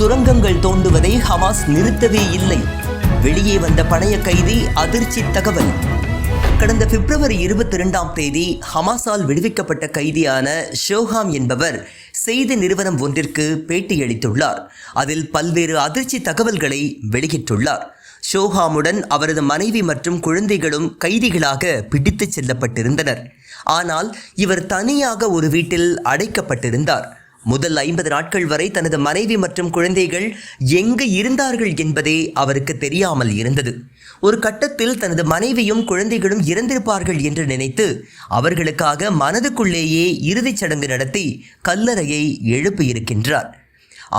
சுரங்கங்கள் தோண்டுவதை ஹமாஸ் நிறுத்தவே இல்லை. வெளியே வந்த பணைய கைதி அதிர்ச்சி தகவல். கடந்த பிப்ரவரி 22 ஹமாஸால் விடுவிக்கப்பட்ட கைதியான ஷோஹாம் என்பவர் செய்தி நிறுவனம் ஒன்றிற்கு பேட்டியளித்துள்ளார். அதில் பல்வேறு அதிர்ச்சி தகவல்களை வெளியிட்டுள்ளார். ஷோஹாமுடன் அவரது மனைவி மற்றும் குழந்தைகளும் கைதிகளாக பிடித்துச் செல்லப்பட்டிருந்தனர். ஆனால் இவர் தனியாக ஒரு வீட்டில் அடைக்கப்பட்டிருந்தார். முதல் 50 நாட்கள் வரை தனது மனைவி மற்றும் குழந்தைகள் எங்கு இருந்தார்கள் என்பதே அவருக்கு தெரியாமல் இருந்தது. ஒரு கட்டத்தில் தனது மனைவியும் குழந்தைகளும் இறந்திருப்பார்கள் என்று நினைத்து அவர்களுக்காக மனதுக்குள்ளேயே இறுதிச் சடங்கு நடத்தி கல்லறையை எழுப்பியிருக்கின்றார்.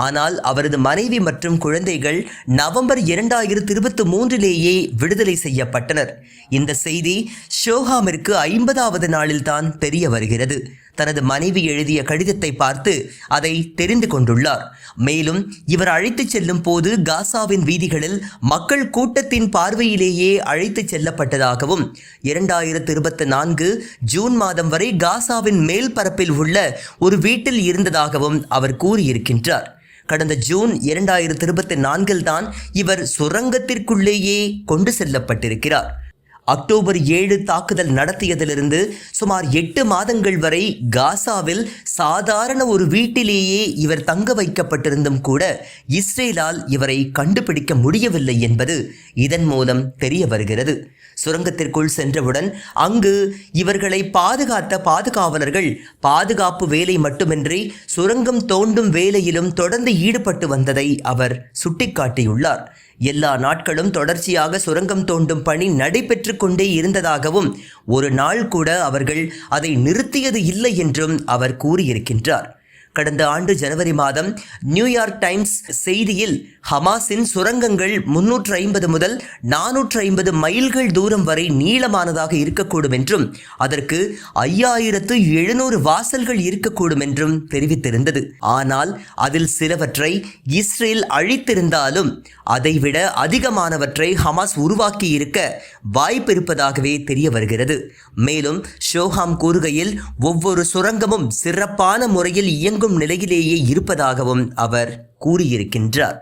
ஆனால் அவரது மனைவி மற்றும் குழந்தைகள் நவம்பர் 2023 விடுதலை செய்யப்பட்டனர். இந்த செய்தி ஷோஹாமிற்கு 50வது நாளில் தான் தெரிய வருகிறது. தனது மனைவி எழுதிய கடிதத்தை பார்த்து அதை தெரிந்து கொண்டுள்ளார். மேலும் இவர் அழைத்துச் செல்லும் போது காசாவின் வீதிகளில் மக்கள் கூட்டத்தின் பார்வையிலேயே அழைத்துச் செல்லப்பட்டதாகவும் 2024 ஜூன் மாதம் வரை காசாவின் மேல் பரப்பில் உள்ள ஒரு வீட்டில் இருந்ததாகவும் அவர் கூறியிருக்கின்றார். கடந்த ஜூன் 2024 தான் இவர் சுரங்கத்திற்குள்ளேயே கொண்டு செல்லப்பட்டிருக்கிறார். அக்டோபர் 7 தாக்குதல் நடத்தியதிலிருந்து சுமார் 8 மாதங்கள் வரை காசாவில் சாதாரண ஒரு வீட்டிலேயே இவர் தங்க வைக்கப்பட்டிருந்தும் கூட இஸ்ரேலால் இவரை கண்டுபிடிக்க முடியவில்லை என்பது இதன் மூலம் தெரிய வருகிறது. சுரங்கத்திற்குள் சென்றவுடன் அங்கு இவர்களை பாதுகாத்த பாதுகாவலர்கள் பாதுகாப்பு வேலை மட்டுமின்றி சுரங்கம் தோண்டும் வேலையிலும் தொடர்ந்து ஈடுபட்டு வந்ததை அவர் சுட்டிக்காட்டியுள்ளார். எல்லா நாட்களும் தொடர்ச்சியாக சுரங்கம் தோண்டும் பணி நடைபெற்று கொண்டே இருந்ததாகவும் ஒரு நாள் கூட அவர்கள் அதை நிறுத்தியது இல்லை என்றும் அவர் கூறியிருக்கின்றார். கடந்த ஆண்டு ஜனவரி மாதம் நியூயார்க் டைம்ஸ் செய்தியில் ஹமாஸின் சுரங்கங்கள் 350 முதல் 450 மைல்கள் தூரம் வரை நீளமானதாக இருக்கக்கூடும் என்றும் அதற்கு 5700 வாசல்கள் இருக்கக்கூடும் என்றும் தெரிவித்திருந்தது. ஆனால் அதில் சிலவற்றை இஸ்ரேல் அழித்திருந்தாலும் அதைவிட அதிகமானவற்றை ஹமாஸ் உருவாக்கி இருக்க வாய்ப்பு இருப்பதாகவே தெரிய வருகிறது. மேலும் ஷோஹாம் கூறுகையில் ஒவ்வொரு சுரங்கமும் சிறப்பான முறையில் இயங்கும் நிலையிலேயே இருப்பதாகவும் அவர் கூறியிருக்கின்றார்.